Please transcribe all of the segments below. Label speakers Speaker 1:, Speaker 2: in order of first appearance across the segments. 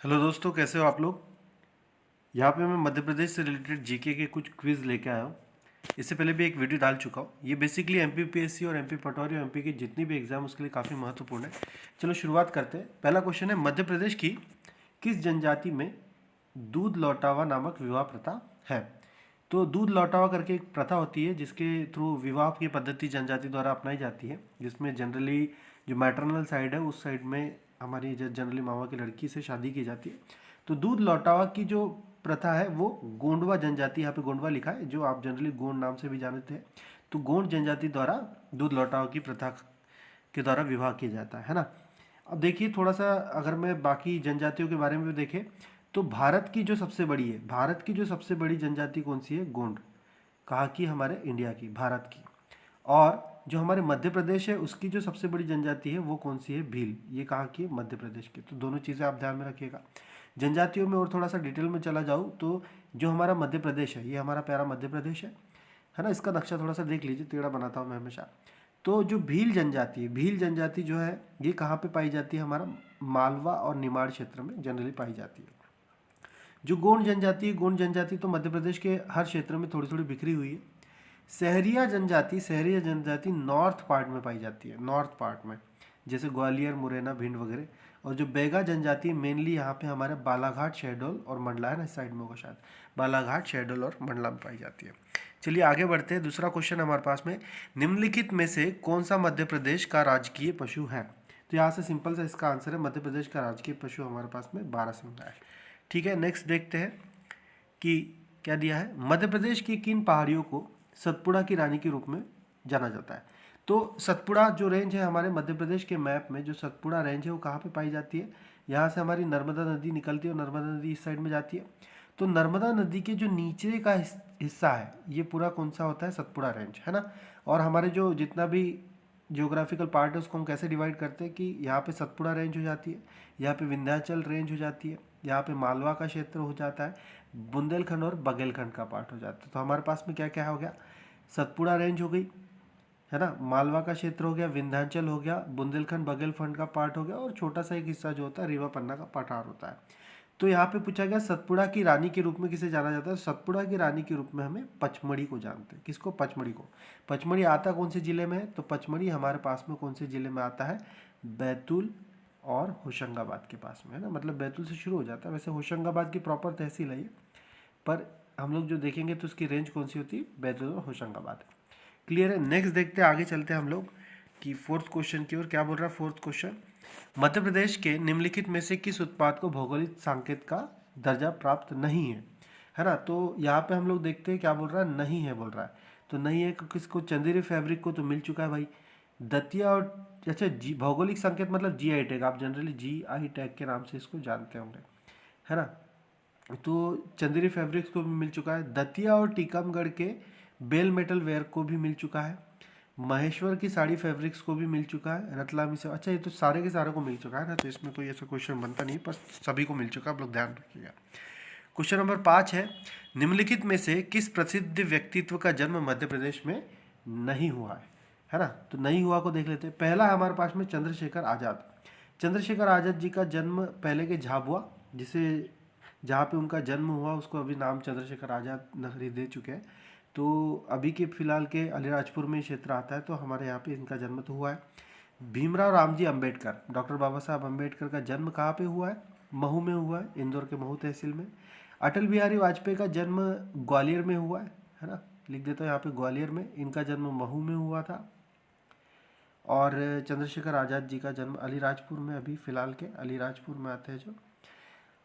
Speaker 1: Hello दोस्तों, कैसे हो आप लोग। यहाँ पे मैं मध्य प्रदेश से रिलेटेड जीके के कुछ क्विज़ लेके आया हूँ। इससे पहले भी एक वीडियो डाल चुका हूँ। ये बेसिकली एमपीपीएससी और एमपी पटवारी और एमपी की जितनी भी एग्जाम उसके लिए काफ़ी महत्वपूर्ण है। चलो शुरुआत करते हैं। पहला क्वेश्चन है, मध्य प्रदेश की किस जनजाति में दूध लौटावा नामक विवाह प्रथा है। तो दूध लौटावा करके एक प्रथा होती है जिसके थ्रू विवाह की पद्धति जनजाति द्वारा अपनाई जाती है, जिसमें जनरली जो मैटरनल साइड है उस साइड में हमारी जनरली मामा की लड़की से शादी की जाती है। तो दूध लौटावा की जो प्रथा है वो गोंडवा जनजाति, यहाँ पे गोंडवा लिखा है, जो आप जनरली गोंड नाम से भी जानते हैं। तो गोंड जनजाति द्वारा दूध लौटावा की प्रथा के द्वारा विवाह किया जाता है ना। अब देखिए थोड़ा सा, अगर मैं बाकी जनजातियों के बारे में भी देखें तो भारत की जो सबसे बड़ी है, भारत की जो सबसे बड़ी जनजाति कौन सी है, गोंड। कहा कि हमारे इंडिया की, भारत की। और जो हमारे मध्य प्रदेश है उसकी जो सबसे बड़ी जनजाति है वो कौन सी है, भील। ये कहा कि मध्य प्रदेश की। तो दोनों चीज़ें आप ध्यान में रखिएगा। जनजातियों में और थोड़ा सा डिटेल में चला जाऊँ तो जो हमारा मध्य प्रदेश है, ये हमारा प्यारा मध्य प्रदेश है ना। इसका नक्शा थोड़ा सा देख लीजिए, टेढ़ा बनाता हूँ मैं हमेशा। तो जो भील जनजाति है, भील जनजाति जो है ये कहाँ पे पाई जाती है, हमारा मालवा और निमाड़ क्षेत्र में जनरली पाई जाती है। जो गोंड जनजाति है, गोंड जनजाति तो मध्य प्रदेश के हर क्षेत्र में थोड़ी थोड़ी बिखरी हुई है। सहरिया जनजाति नॉर्थ पार्ट में पाई जाती है, नॉर्थ पार्ट में, जैसे ग्वालियर, मुरैना, भिंड वगैरह। और जो बैगा जनजाति मेनली यहाँ पे हमारे बालाघाट, शहडोल और मंडला है ना, इस साइड में होगा शायद, बालाघाट, शहडोल और मंडला में पाई जाती है। चलिए आगे बढ़ते हैं। दूसरा क्वेश्चन हमारे पास में, निम्नलिखित में से कौन सा मध्य प्रदेश का राजकीय पशु है। तो यहाँ से सिंपल सा इसका आंसर है, मध्य प्रदेश का राजकीय पशु हमारे पास में बारहसिंगा है। ठीक है, नेक्स्ट देखते हैं कि क्या दिया है। मध्य प्रदेश की किन पहाड़ियों को सतपुड़ा की रानी के रूप में जाना जाता है। तो सतपुड़ा जो रेंज है हमारे मध्य प्रदेश के मैप में, जो सतपुड़ा रेंज है वो कहाँ पे पाई जाती है, यहाँ से हमारी नर्मदा नदी निकलती है और नर्मदा नदी इस साइड में जाती है। तो नर्मदा नदी के जो नीचे का हिस्सा है ये पूरा कौन सा होता है, सतपुड़ा रेंज, है ना। और हमारे जो जितना भी जियोग्राफिकल पार्ट है उसको हम कैसे डिवाइड करते हैं कि यहाँ पे सतपुड़ा रेंज हो जाती है, यहाँ पे विंध्याचल रेंज हो जाती है, यहाँ पे मालवा का क्षेत्र हो जाता है, बुंदेलखंड और बघेलखंड का पार्ट हो जाता है। तो हमारे पास में क्या क्या हो गया, सतपुड़ा रेंज हो गई, है ना, मालवा का क्षेत्र हो गया, विंध्याचल हो गया, बुंदेलखंड बघेलखंड का पार्ट हो गया, और छोटा सा एक हिस्सा जो होता है रीवा पन्ना का पठार होता है। तो यहाँ पे पूछा गया सतपुड़ा की रानी के रूप में किसे जाना जाता है। सतपुड़ा की रानी के रूप में हमें पचमढ़ी को जानते हैं। किसको, पचमढ़ी को। पचमढ़ी आता कौन से जिले में है, तो पचमढ़ी हमारे पास में कौन से जिले में आता है, बैतूल और होशंगाबाद के पास में, है ना। मतलब बैतूल से शुरू हो जाता है, वैसे होशंगाबाद की प्रॉपर तहसील है ये, पर हम लोग जो देखेंगे तो उसकी रेंज कौन सी होती है, बैतूल और होशंगाबाद। क्लियर है। नेक्स्ट देखते हैं, आगे चलते हैं हम लोग कि फोर्थ क्वेश्चन की ओर। क्या बोल रहा है फोर्थ क्वेश्चन, मध्य प्रदेश के निम्नलिखित में से किस उत्पाद को भौगोलिक संकेत का दर्जा प्राप्त नहीं है ना। तो यहाँ पे हम लोग देखते हैं क्या बोल रहा है, नहीं है बोल रहा है। तो नहीं है किसको, चंदेरी फैब्रिक को तो मिल चुका है भाई। दतिया और, अच्छा जी, भौगोलिक संकेत मतलब जीआई टैग, आप जनरली जीआई टैग के नाम से इसको जानते होंगे, है ना। तो चंदेरी फैब्रिक्स को भी मिल चुका है। दतिया और टीकमगढ़ के बेल मेटल वेयर को भी मिल चुका है। महेश्वर की साड़ी फैब्रिक्स को भी मिल चुका है। रतलामी से, अच्छा ये तो सारे के सारे को मिल चुका है ना, तो इसमें कोई ऐसा क्वेश्चन बनता नहीं, पर सभी को मिल चुका है, आप लोग ध्यान रखिएगा। क्वेश्चन नंबर 5 है, निम्नलिखित में से किस प्रसिद्ध व्यक्तित्व का जन्म मध्य प्रदेश में नहीं हुआ है ना। तो नहीं हुआ को देख लेते हैं। पहला हमारे पास में चंद्रशेखर आज़ाद। चंद्रशेखर आज़ाद जी का जन्म पहले के झाबुआ, जिसे जहाँ पे उनका जन्म हुआ उसको अभी नाम चंद्रशेखर आज़ाद नगरी दे चुके हैं। तो अभी के फिलहाल के अलीराजपुर में क्षेत्र आता है, तो हमारे यहाँ पे इनका जन्म तो हुआ है। भीमराव रामजी अंबेडकर, डॉक्टर बाबा साहब अंबेडकर का जन्म कहाँ पे हुआ है, महू में हुआ है, इंदौर के महू तहसील में। अटल बिहारी वाजपेयी का जन्म ग्वालियर में हुआ है ना, लिख देता हूँ यहाँ पे ग्वालियर में, इनका जन्म महू में हुआ था। और चंद्रशेखर आज़ाद जी का जन्म अलीराजपुर में, अभी फिलहाल के अलीराजपुर में आते हैं जो।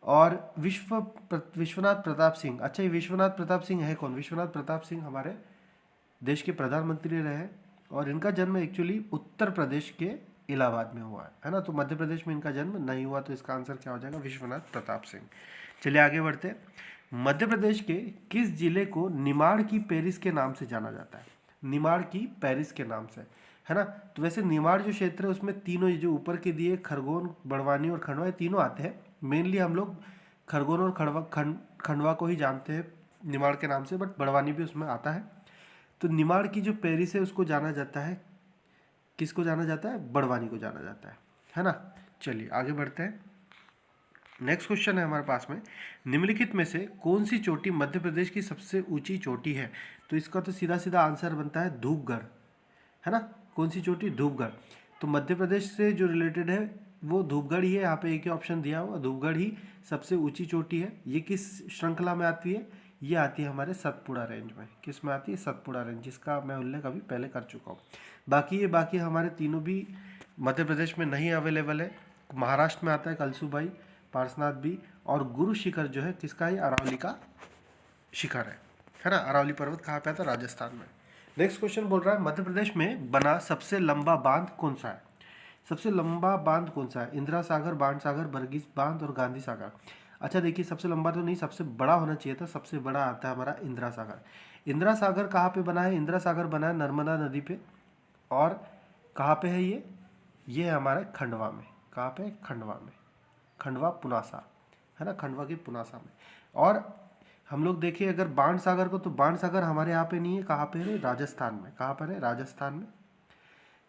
Speaker 1: और विश्वनाथ प्रताप सिंह, अच्छा ये विश्वनाथ प्रताप सिंह है कौन, विश्वनाथ प्रताप सिंह हमारे देश के प्रधानमंत्री रहे, और इनका जन्म एक्चुअली उत्तर प्रदेश के इलाहाबाद में हुआ है ना। तो मध्य प्रदेश में इनका जन्म नहीं हुआ, तो इसका आंसर क्या हो जाएगा, विश्वनाथ प्रताप सिंह। चलिए आगे बढ़ते हैं। मध्य प्रदेश के किस जिले को निमाड़ की पेरिस के नाम से जाना जाता है, निमाड़ की पेरिस के नाम से, है ना। तो वैसे निमाड़ जो क्षेत्र है उसमें तीनों जो ऊपर के दिए खरगोन, बड़वानी और खंडवा, ये तीनों आते हैं। मेनली हम लोग खरगोन और खंडवा को ही जानते हैं निमाड़ के नाम से, बट बड़वानी भी उसमें आता है। तो निमाड़ की जो पेरिस है उसको जाना जाता है, किसको जाना जाता है, बड़वानी को जाना जाता है ना। चलिए आगे बढ़ते हैं। नेक्स्ट क्वेश्चन है हमारे पास में, निम्नलिखित में से कौन सी चोटी मध्य प्रदेश की सबसे ऊंची चोटी है? तो इसका तो सीधा सीधा आंसर बनता है धूपगढ़, है ना। कौन सी चोटी? धूपगढ़। तो मध्य प्रदेश से जो रिलेटेड है वो धूपगढ़ ही है। यहाँ पे एक ही ऑप्शन दिया हुआ, धूपगढ़ ही सबसे ऊंची चोटी है। ये किस श्रृंखला में आती है? ये आती है हमारे सतपुड़ा रेंज में। किस में आती है? सतपुड़ा रेंज, जिसका मैं उल्लेख अभी पहले कर चुका हूँ। बाकी हमारे तीनों भी मध्य प्रदेश में नहीं अवेलेबल है। महाराष्ट्र में आता है कलसूबाई, पार्शनाथ भी, और गुरु शिखर जो है किसका है? अरावली का शिखर है ना। अरावली पर्वत कहाँ पे आता है? राजस्थान में। नेक्स्ट क्वेश्चन बोल रहा है, मध्य प्रदेश में बना सबसे लंबा बांध कौन सा है? सबसे लंबा बांध कौन सा है? इंदिरा सागर, बाण सागर, बरगीज बांध और गांधी सागर। अच्छा देखिए, सबसे लंबा तो नहीं, सबसे बड़ा होना चाहिए था। सबसे बड़ा आता है हमारा इंदिरा सागर। इंदिरा सागर कहाँ पे बना है? इंदिरा सागर बना है नर्मदा नदी पे। और कहाँ पे है ये है हमारे खंडवा में। कहाँ पे? खंडवा में। खंडवा पुनासा, है ना, खंडवा की पुनासा में। और हम लोग देखिए अगर बाण सागर को, तो बाण सागर हमारे यहाँ पे नहीं है। कहाँ पे है? राजस्थान में। कहाँ पर है? राजस्थान में।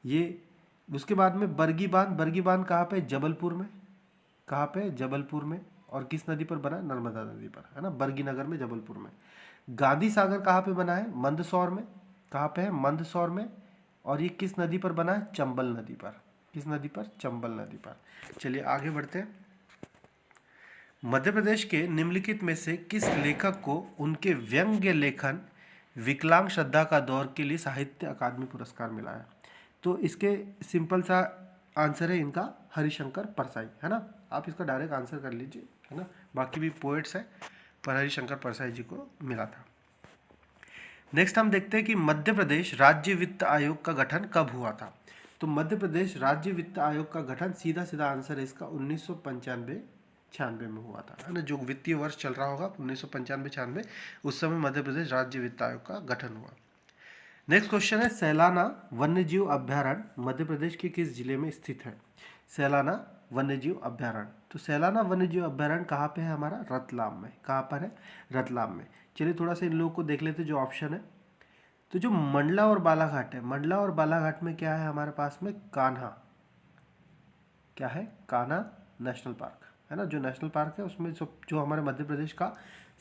Speaker 1: ये उसके बाद में बरगी बांध। बरगी बांध कहाँ पे? जबलपुर में। कहाँ पे? जबलपुर में। और किस नदी पर बना है? नर्मदा नदी पर, है ना, बरगी नगर में, जबलपुर में। गांधी सागर कहाँ पे बना है? मंदसौर में। कहाँ पे है? मंदसौर में। और ये किस नदी पर बना है? चंबल नदी पर। किस नदी पर? चंबल नदी पर। चलिए आगे बढ़ते हैं। मध्य प्रदेश के निम्नलिखित में से किस लेखक को उनके व्यंग्य लेखन विकलांग श्रद्धा का दौर के लिए साहित्य अकादमी पुरस्कार मिला है? तो इसके सिंपल सा आंसर है इनका हरिशंकर परसाई, है ना। आप इसका डायरेक्ट आंसर कर लीजिए, है ना। बाकी भी पोएट्स हैं, पर हरिशंकर परसाई जी को मिला था। नेक्स्ट हम देखते हैं कि मध्य प्रदेश राज्य वित्त आयोग का गठन कब हुआ था? तो मध्य प्रदेश राज्य वित्त आयोग का गठन, सीधा सीधा आंसर है इसका 1995-96 में हुआ था, है ना। जो वित्तीय वर्ष चल रहा होगा 1995-96, उस समय मध्य प्रदेश राज्य वित्त आयोग का गठन हुआ। नेक्स्ट क्वेश्चन है, सैलाना वन्यजीव अभ्यारण्य मध्य प्रदेश के किस जिले में स्थित है? सैलाना वन्यजीव अभ्यारण्य, तो सैलाना वन्यजीव अभ्यारण्य कहाँ पे है? हमारा रतलाम में। कहाँ पर है? रतलाम में। चलिए थोड़ा सा इन लोगों को देख लेते जो ऑप्शन है। तो जो मंडला और बालाघाट है, मंडला और बालाघाट में क्या है हमारे पास में? कान्हा। क्या है? कान्हा नेशनल पार्क, है ना। जो नेशनल पार्क है उसमें जो हमारे मध्य प्रदेश का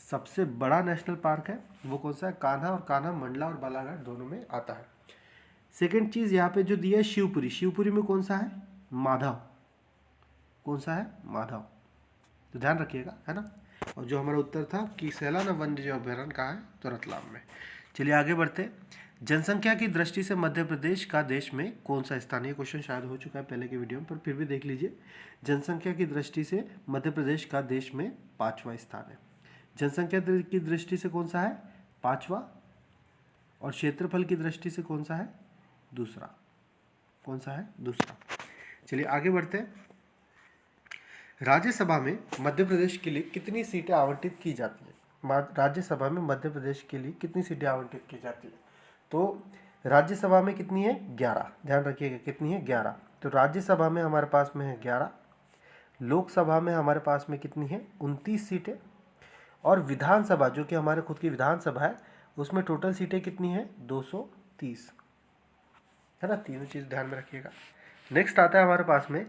Speaker 1: सबसे बड़ा नेशनल पार्क है वो कौन सा है? कान्हा। और कान्हा मंडला और बालाघाट दोनों में आता है। सेकेंड चीज़ यहाँ पे जो दिया है शिवपुरी। शिवपुरी में कौन सा है? माधव। कौन सा है? माधव। तो ध्यान रखिएगा, है ना। और जो हमारा उत्तर था कि सैलाना वन्यजीव अभ्यारण्य कहाँ है? तो रतलाम में। चलिए आगे बढ़ते। जनसंख्या की दृष्टि से मध्य प्रदेश का देश में कौन सा स्थान है? ये क्वेश्चन शायद हो चुका है पहले के वीडियो में, पर फिर भी देख लीजिए। जनसंख्या की दृष्टि से मध्य प्रदेश का देश में 5वां स्थान है। जनसंख्या की दृष्टि से कौन सा है? 5वां। और क्षेत्रफल की दृष्टि से कौन सा है? दूसरा। कौन सा है? दूसरा। चलिए आगे बढ़ते हैं। राज्यसभा में मध्य प्रदेश के लिए कितनी सीटें आवंटित की जाती है? राज्यसभा में मध्य प्रदेश के लिए कितनी सीटें आवंटित की जाती है? तो राज्यसभा में कितनी है? 11। ध्यान रखिएगा कितनी है? 11। तो राज्यसभा में हमारे पास में है 11। लोकसभा में हमारे पास में कितनी है? 29 सीटें। और विधानसभा जो कि हमारे खुद की विधानसभा है उसमें टोटल सीटें कितनी है? 230, है ना। तीनों चीज़ ध्यान में रखिएगा। नेक्स्ट आता है हमारे पास में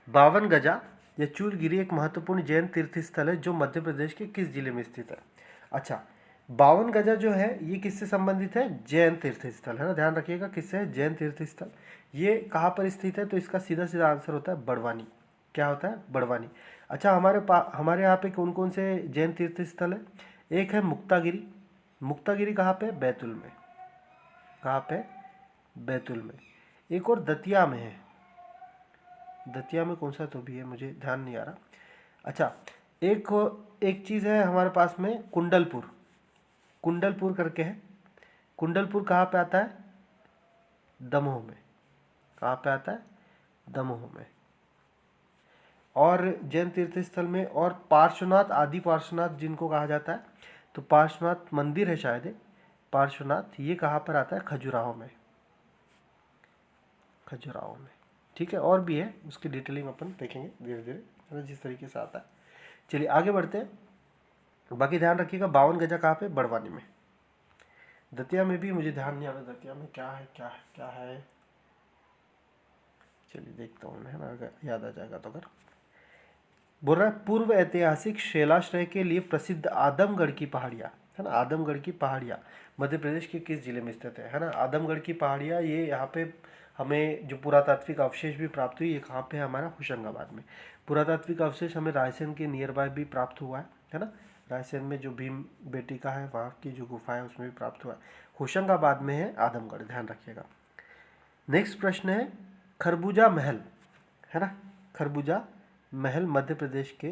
Speaker 1: 52 गजा या चूलगिरी एक महत्वपूर्ण जैन तीर्थ स्थल है जो मध्य प्रदेश के किस जिले में स्थित है? अच्छा, 52 गजा जो है ये किससे संबंधित है? जैन तीर्थ स्थल, है ना। ध्यान रखिएगा किससे है? जैन तीर्थ स्थल। ये कहाँ पर स्थित है? तो इसका सीधा सीधा आंसर होता है बड़वानी। क्या होता है? बड़वानी। अच्छा, हमारे यहाँ पे कौन कौन से जैन तीर्थ स्थल है? एक है मुक्तागिरी। मुक्तागिरी कहाँ पे? बैतूल में। कहाँ पे? बैतूल में। एक और दतिया में है। दतिया में कौन सा तो भी है, मुझे ध्यान नहीं आ रहा। अच्छा, एक चीज़ है हमारे पास में कुंडलपुर। कुंडलपुर करके है। कुंडलपुर कहाँ पे आता है? दमोह में। कहाँ पे आता है? दमोह में। और जैन तीर्थ स्थल में और पार्श्वनाथ, आदि पार्श्वनाथ जिनको कहा जाता है, तो पार्श्वनाथ मंदिर है शायद है पार्श्वनाथ, ये कहाँ पर आता है? खजुराहो में। खजुराहो में, ठीक है। और भी है, उसकी डिटेलिंग अपन देखेंगे धीरे धीरे जिस तरीके से आता है। चलिए आगे बढ़ते हैं। बाकी ध्यान रखिएगा 52 गजा कहाँ पे? बड़वानी में। दतिया में भी मुझे ध्यान नहीं आ रहा दतिया में क्या है, क्या है, क्या है। चलिए देखता हूँ, है ना, अगर याद आ जाएगा तो। अगर बोल रहा है पूर्व ऐतिहासिक शैलाश्रय के लिए प्रसिद्ध आदमगढ़ की पहाड़ियाँ, है ना, आदमगढ़ की पहाड़ियाँ मध्य प्रदेश के किस जिले में स्थित है ना। आदमगढ़ की पहाड़ियाँ ये यहाँ पे हमें जो पुरातात्विक अवशेष भी प्राप्त हुई, ये कहाँ पे है हमारा होशंगाबाद में। पुरातात्विक अवशेष हमें रायसेन के नियर बाय भी प्राप्त हुआ है ना। रायसेन में जो भीम बेटिका है वहाँ की जो गुफा है उसमें भी प्राप्त हुआ है। होशंगाबाद में है आदमगढ़, ध्यान रखिएगा। नेक्स्ट प्रश्न है खरबूजा महल, है ना, खरबूजा महल मध्य प्रदेश के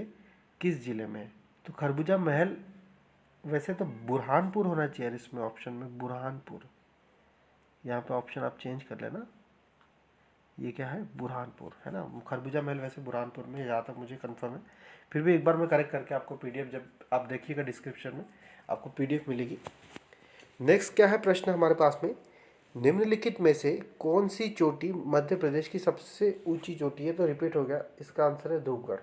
Speaker 1: किस जिले में है। तो खरबूजा महल वैसे तो बुरहानपुर होना चाहिए इसमें, ऑप्शन में बुरहानपुर, यहाँ पे ऑप्शन आप चेंज कर लेना। ये क्या है, बुरहानपुर, है ना। खरबूजा महल वैसे बुरहानपुर में, जहाँ तक मुझे कंफर्म है। फिर भी एक बार मैं करेक्ट करके आपको पीडीएफ, जब आप देखिएगा डिस्क्रिप्शन में आपको पीडीएफ मिलेगी। नेक्स्ट क्या है प्रश्न हमारे पास में, निम्नलिखित में से कौन सी चोटी मध्य प्रदेश की सबसे ऊंची चोटी है। तो रिपीट हो गया, इसका आंसर है धूपगढ़,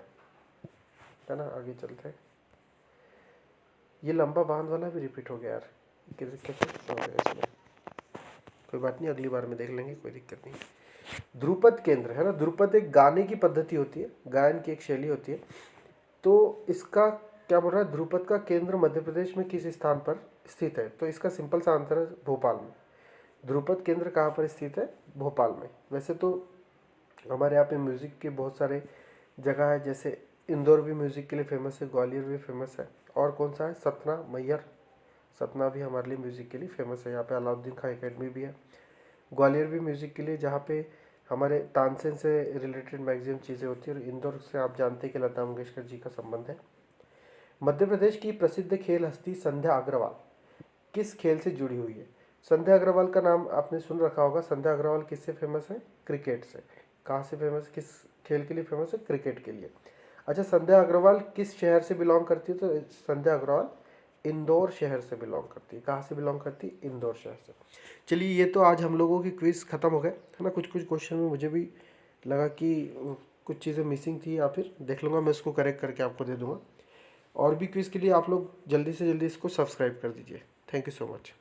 Speaker 1: है ना। आगे चलते हैं, ये लंबा बांध वाला भी रिपीट हो गया यार, कैसे हो गया इसमें, कोई बात नहीं, अगली बार में देख लेंगे, कोई दिक्कत नहीं। ध्रुपद केंद्र, है ना, ध्रुपद एक गाने की पद्धति होती है, गायन की एक शैली होती है। तो इसका क्या बोल रहा है, ध्रुपद का केंद्र मध्य प्रदेश में किस स्थान पर स्थित है। तो इसका सिंपल सा आंसर है भोपाल में। ध्रुपद केंद्र कहाँ पर स्थित है, भोपाल में। वैसे तो हमारे यहाँ पे म्यूज़िक के बहुत सारे जगह है, जैसे इंदौर भी म्यूज़िक के लिए फेमस है, ग्वालियर भी फेमस है, और कौन सा है, सतना, मैयर, सतना भी हमारे लिए म्यूज़िक के लिए फेमस है। यहाँ पे अलाउद्दीन खां एकेडमी भी है। ग्वालियर भी म्यूज़िक के लिए, जहाँ पे हमारे तानसेन से रिलेटेड मैक्सिमम चीज़ें होती है। और इंदौर से आप जानते हैं कि लता मंगेशकर जी का संबंध है। मध्य प्रदेश की प्रसिद्ध खेल हस्ती संध्या अग्रवाल किस खेल से जुड़ी हुई है। संध्या अग्रवाल का नाम आपने सुन रखा होगा। संध्या अग्रवाल किससे फेमस है, क्रिकेट से। कहाँ से फेमस, किस खेल के लिए फेमस है, क्रिकेट के लिए। अच्छा, संध्या अग्रवाल किस शहर से बिलोंग करती है। तो संध्या अग्रवाल इंदौर शहर से बिलोंग करती है। कहाँ से बिलोंग करती है, इंदौर शहर से। चलिए, ये तो आज हम लोगों की क्विज़ ख़त्म हो गए, है ना। कुछ कुछ क्वेश्चन में मुझे भी लगा कि कुछ चीज़ें मिसिंग थी, या फिर देख लूँगा मैं इसको करेक्ट करके आपको दे दूँगा। और भी क्विज़ के लिए आप लोग जल्दी से जल्दी इसको सब्सक्राइब कर दीजिए। Thank you so much.